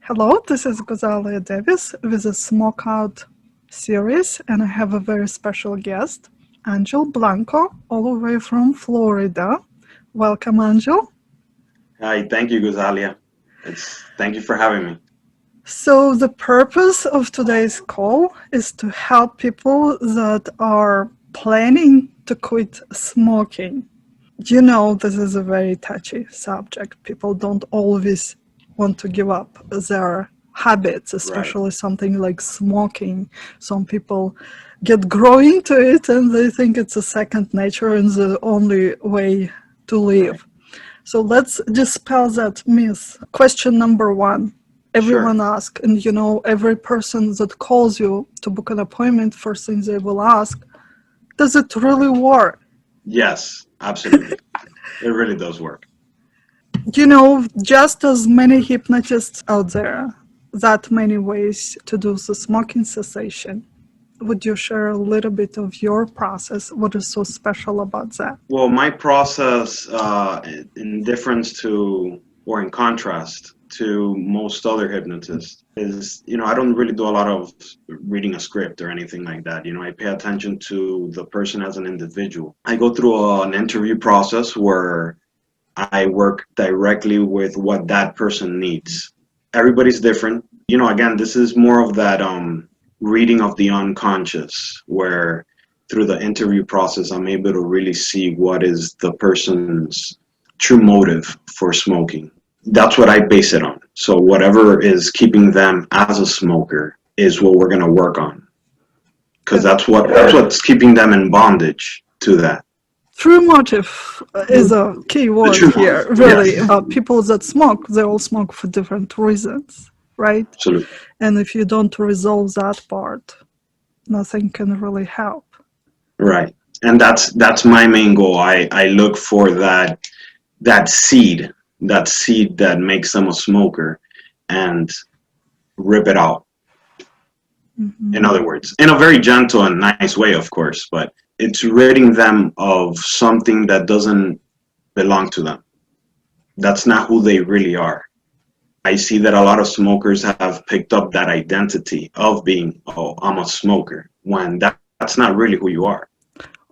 Hello, this is Guzalia Davis with a Smoke Out series, and I have a very special guest, Angel Blanco, all the way from Florida. Welcome, Angel. Hi, thank you, Guzalia. Thank you for having me. So, the purpose of today's call is to help people that are planning to quit smoking. You know, this is a very touchy subject. People don't always want to give up their habits, Right, especially something like smoking. Some people get grow into it and they think it's a second nature and the only way to right. live. So let's dispel that myth. Question number one. Sure. Everyone asks, and you know, every person that calls you to book an appointment, first thing they will ask, does it really work? Yes, absolutely. It really does work. You know, just as many hypnotists out there, that many ways to do the smoking cessation. Would you share a little bit of your process? What is so special about that? Well, my process, in difference to, or in contrast to most other hypnotists, is, I don't really do a lot of reading a script or anything like that. I pay attention to the person as an individual. I go through an interview process where I work directly with what that person needs. Everybody's different. Again, this is more of that reading of the unconscious, where through the interview process, I'm able to really see what is the person's true motive for smoking. That's what I base it on. So whatever is keeping them as a smoker is what we're going to work on, because That that's what's keeping them in bondage to that. true motive is a key The word true here, motive. really. Yes, About people that smoke, they all smoke for different reasons, right? absolutely. And if you don't resolve that part, nothing can really help. Right. And that's my main goal. I look for that seed, that makes them a smoker, and rip it out. In Hmm. other words, in a very gentle and nice way, of course, but it's ridding them of something that doesn't belong to them. That's not who they really are. I see that a lot of smokers have picked up that identity of being, oh, I'm a smoker, when that's not really who you are.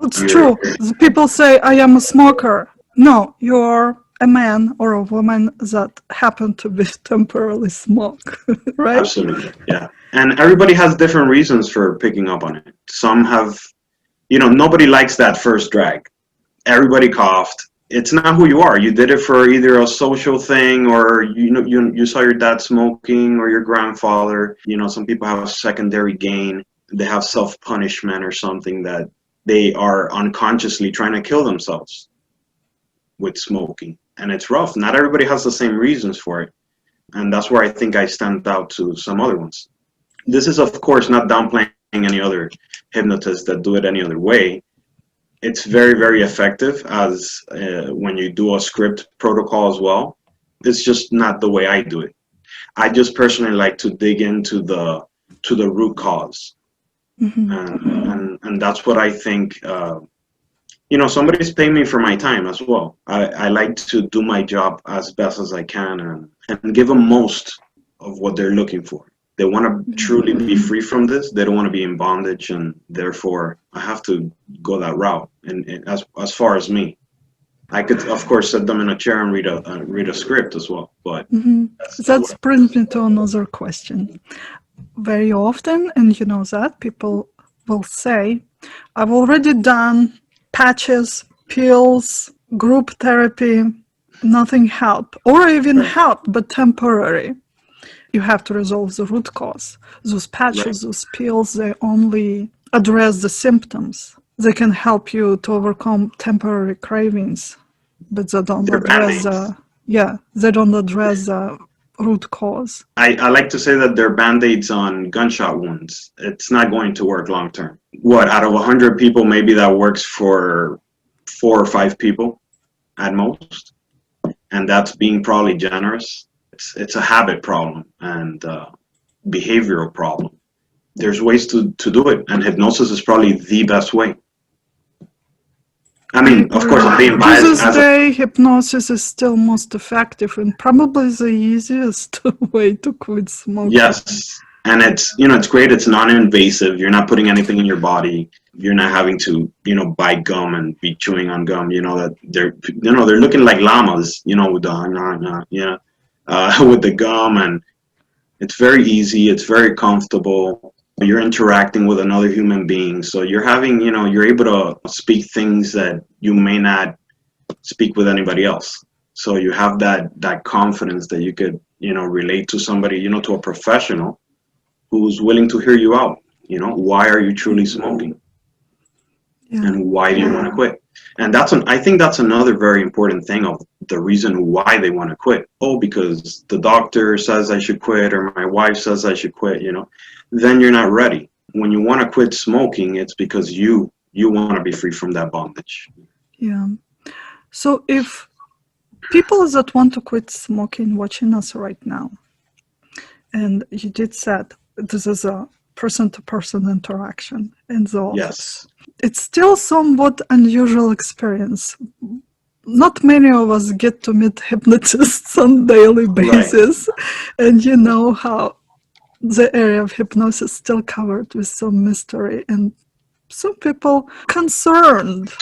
It's You're true. The people say, I am a smoker. No, you're a man or a woman that happen to be temporarily smoke, right? Absolutely, yeah. And everybody has different reasons for picking up on it. Some have, nobody likes that first drag. Everybody coughed. It's not who you are. You did it for either a social thing, or you saw your dad smoking, or your grandfather. Some people have a secondary gain. They have self-punishment or something, that they are unconsciously trying to kill themselves with smoking. And it's rough. Not everybody has the same reasons for it. And that's where I think I stand out to some other ones. This is, of course, not downplaying any other hypnotists that do it any other way. It's very, very effective, as when you do a script protocol as well. It's just not the way I do it. I just personally like to dig into the root cause, Hmm. and that's what I think. Somebody's paying me for my time as well. I like to do my job as best as I can, and give them most of what they're looking for. They want to truly be free from this. They don't want to be in bondage, and therefore I have to go that route. And as far as me, I could, of course, sit them in a chair and read a script as well. But Hmm. that's not That what. brings me to another question. Very often, and you know that, people will say, I've already done patches, pills, group therapy, nothing helped, or even Right, helped, but temporary. You have to resolve the root cause. Those right. patches, those pills, they only address the symptoms. They can help you to overcome temporary cravings, but they don't They're address band-aids. the, yeah, they don't address the root cause. I like to say that they're band-aids on gunshot wounds. It's not going to work long term. What, out of 100 people, maybe that works for 4 or 5 people at most, and that's being probably generous. It's a habit problem, and behavioral problem. There's ways to do it, and hypnosis is probably the best way. I I mean, of course, I'm agree. being To biased this as a day, hypnosis is still most effective and probably the easiest way to quit smoking. yes, and it's it's great. It's non-invasive. You're not putting anything in your body. You're not having to buy gum and be chewing on gum. That they're looking like llamas. With the with the gum, and it's very easy. It's very comfortable. You're interacting with another human being, so you're able to speak things that you may not speak with anybody else. So you have that confidence that you could relate to somebody, to a professional who's willing to hear you out. Why are you truly smoking, Yeah. and why do you want to quit? And I think that's another very important thing of the reason why they want to quit. Oh, because the doctor says I should quit, or my wife says I should quit. Then you're not ready. When you want to quit smoking, it's because you want to be free from that bondage. Yeah. So if people that want to quit smoking watching us right now, and you did said this is a person-to-person interaction in the office. Yes. It's still somewhat unusual experience. Not many of us get to meet hypnotists on daily basis, and you know how the area of hypnosis is still covered with some mystery and some people concerned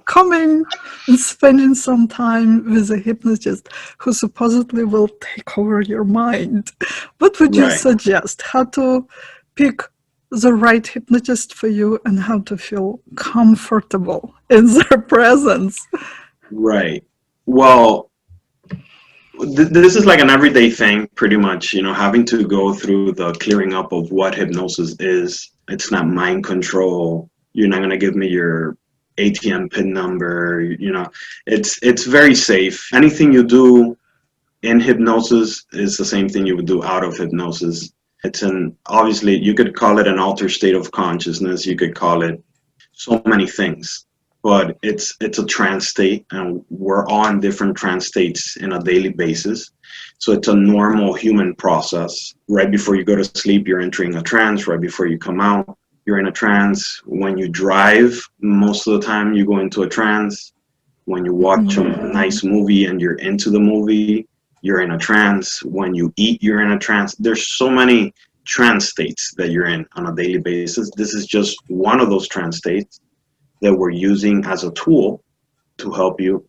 coming and spending some time with a hypnotist who supposedly will take over your mind. What would you suggest? How to pick the right hypnotist for you and how to feel comfortable in their presence? Right. Well, this is like an everyday thing, pretty much, having to go through the clearing up of what hypnosis is. It's not mind control. You're not going to give me your ATM PIN number. It's very safe. Anything you do in hypnosis is the same thing you would do out of hypnosis. Obviously, you could call it an altered state of consciousness. You could call it so many things, but it's a trance state, and we're on different trance states in a daily basis. So it's a normal human process. Right before you go to sleep, you're entering a trance. Right before you come out, you're in a trance. When you drive, most of the time you go into a trance. When you watch a nice movie and you're into the movie, you're in a trance. When you eat, you're in a trance. There's so many trance states that you're in on a daily basis. This is just one of those trance states that we're using as a tool to help you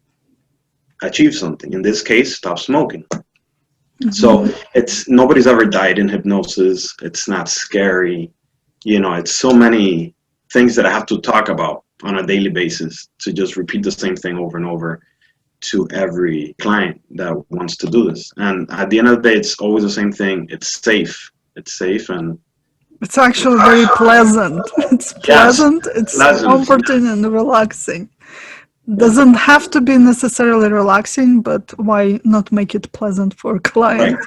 achieve something. In this case, stop smoking. So nobody's ever died in hypnosis. It's not scary. It's so many things that I have to talk about on a daily basis to just repeat the same thing over and over to every client that wants to do this. And at the end of the day, it's always the same thing. It's safe. It's safe, and it's actually very pleasant. It's pleasant. It's comforting and relaxing. Doesn't have to be necessarily relaxing, but why not make it pleasant for a client?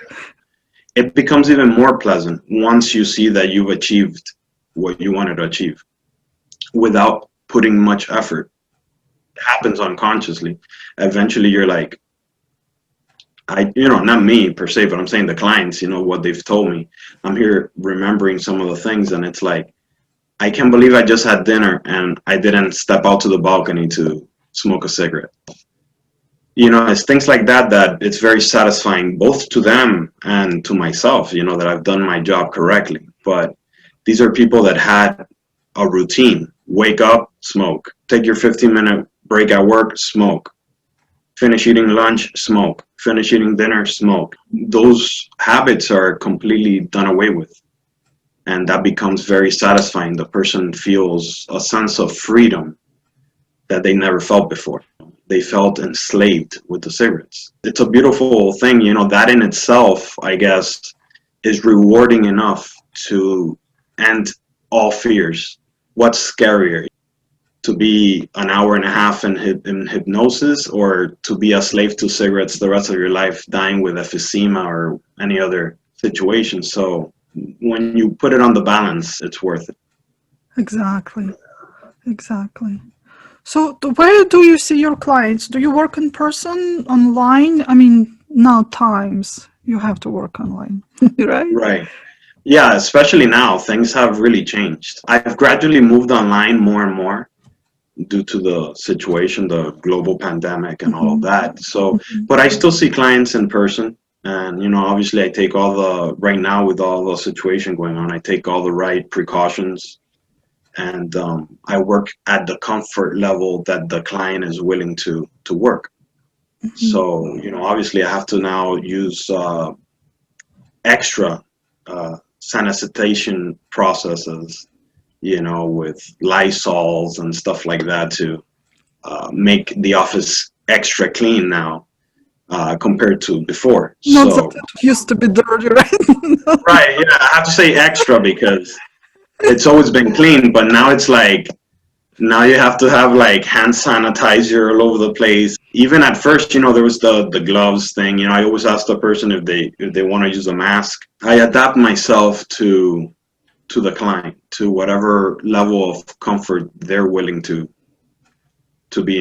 It becomes even more pleasant once you see that you've achieved what you wanted to achieve without putting much effort. It happens unconsciously. Eventually you're like, not me per se, but I'm saying the clients, what they've told me. I'm here remembering some of the things, and it's like, I can't believe I just had dinner and I didn't step out to the balcony to smoke a cigarette. It's things like that it's very satisfying both to them and to myself, that I've done my job correctly. But these are people that had a routine. Wake up, smoke. Take your 15-minute break at work, smoke. Finish eating lunch, smoke. Finish eating dinner, smoke. Those habits are completely done away with. And that becomes very satisfying. The person feels a sense of freedom that they never felt before. They felt enslaved with the cigarettes. It's a beautiful thing, that in itself, I guess, is rewarding enough to end all fears. What's scarier, to be an hour and a half in hypnosis, or to be a slave to cigarettes the rest of your life, dying with emphysema or any other situation? So when you put it on the balance, it's worth it. Exactly. So where do you see your clients? Do you work in person, online? I mean, now times you have to work online, right? Right. Yeah, especially now, things have really changed. I've gradually moved online more and more. due to the situation, the global pandemic and all of Mhm. that. So, Mhm. but I still see clients in person. And, obviously I take right now with all the situation going on, I take all the right precautions, and I work at the comfort level that the client is willing to work. Mhm. So, obviously I have to now use extra sanitation processes, with Lysols and stuff like that to make the office extra clean now compared to before. Not that So, it used to be dirty, right? right, yeah, I have to say extra because it's always been clean, but now it's like, now you have to have like hand sanitizer all over the place. Even at first, there was the gloves thing. I always ask the person if they want to use a mask. I adapt myself to the client, to whatever level of comfort they're willing to be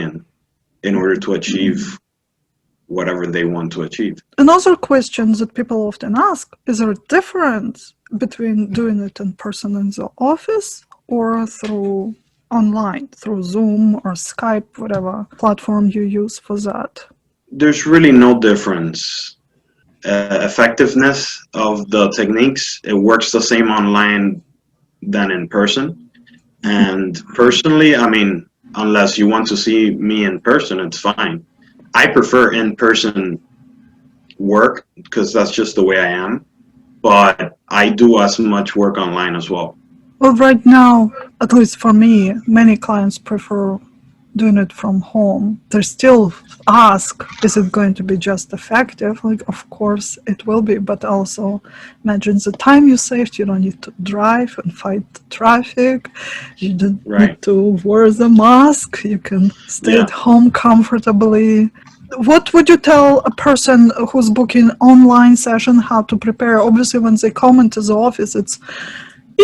in order to achieve whatever they want to achieve. Another question that people often ask, is there a difference between doing it in person in the office or through online, through Zoom or Skype, whatever platform you use for that? There's really no difference. Effectiveness of the techniques, it works the same online than in person. And personally, I mean, unless you want to see me in person, it's fine. I prefer in person work because that's just the way I am. But I do as much work online as well. Well, right now, at least for me, many clients prefer doing it from home. They still ask, is it going to be just effective? Like, of course it will be, but also imagine the time you saved. You don't need to drive and fight the traffic. You don't Right. need to wear the mask. You can stay at Yeah. home comfortably. What would you tell a person who's booking online session how to prepare? Obviously, when they come into the office, it's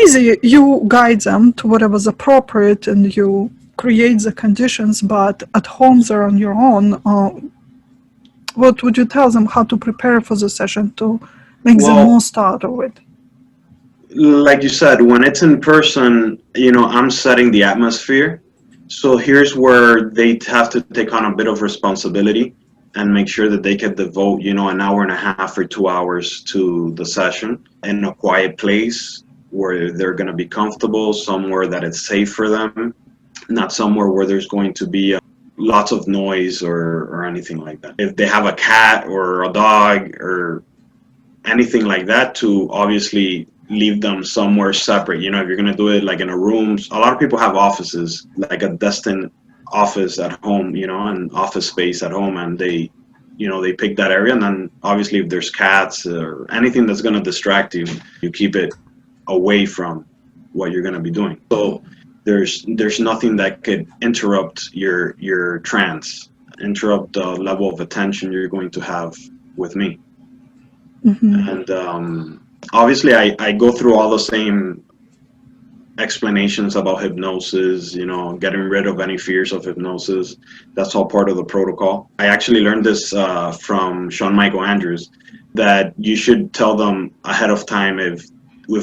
easy. You guide them to whatever's appropriate and you create the conditions, but at home they're on your own. What would you tell them how to prepare for the session to make the Well, most out of it? like you said, when it's in person, I'm setting the atmosphere. So here's where they have to take on a bit of responsibility and make sure that they can devote, an hour and a half or 2 hours to the session in a quiet place where they're going to be comfortable, somewhere that it's safe for them, not somewhere where there's going to be lots of noise or anything like that. If they have a cat or a dog or anything like that, to obviously leave them somewhere separate. If you're going to do it like in a room, a lot of people have offices, like a destined office at home, and office space at home, and they pick that area. And then obviously if there's cats or anything that's going to distract you, you keep it away from what you're going to be doing. So there's nothing that could interrupt your trance, interrupt the level of attention you're going to have with me. Mm-hmm. And obviously I go through all the same explanations about hypnosis, getting rid of any fears of hypnosis. That's all part of the protocol. I actually learned this from Sean Michael Andrews, that you should tell them ahead of time if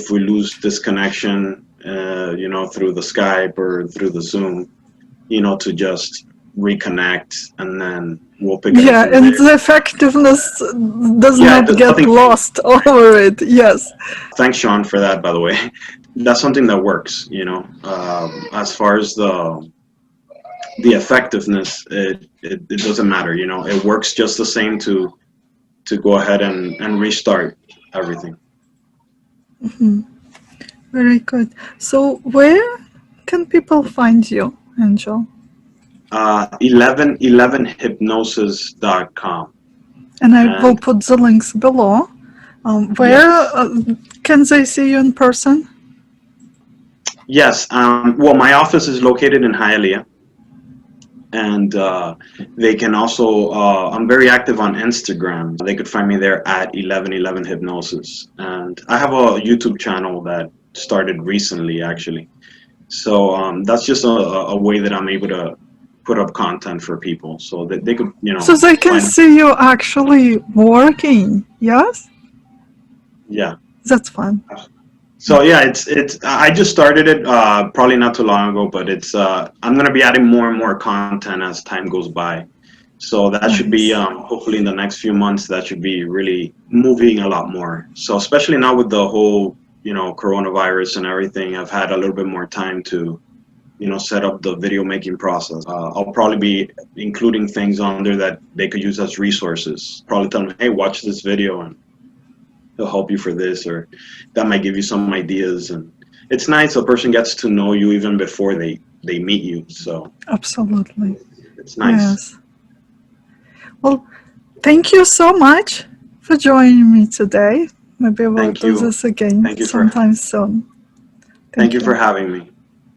we lose this connection, through the Skype or through the Zoom, to just reconnect, and then we'll pick it up Yeah, from and there. the effectiveness does Yeah, not there's get nothing. lost over it. Yes. Thanks, Sean, for that. By the way, that's something that works. As far as the effectiveness, it doesn't matter. It works just the same to go ahead and restart everything. Mm-hmm. Very good. So where can people find you, Angel? 1111hypnosis.com. And I will And put the links below. Where yes, can they see you in person? yes. Well, my office is located in Hialeah, and they can also. I'm very active on Instagram. They could find me there at 1111 Hypnosis, and I have a YouTube channel that started recently, actually. So that's just a way that I'm able to put up content for people, so that they could, So they can find. see you actually working. Yes? Yeah. That's fun. So yeah, it's I just started it probably not too long ago, but it's I'm gonna be adding more and more content as time goes by. So that should be Nice. hopefully in the next few months that should be really moving a lot more. So especially now with the whole coronavirus and everything, I've had a little bit more time to set up the video making process. I'll probably be including things on there that they could use as resources. Probably tell them, hey, watch this video and he'll help you for this, or that might give you some ideas. And it's nice a person gets to know you even before they meet you. So Absolutely. it's nice. Yes. Well, thank you so much for joining me today. Maybe we'll Thank do you. this again Thank you for sometime soon. thank Thank you for you. having me.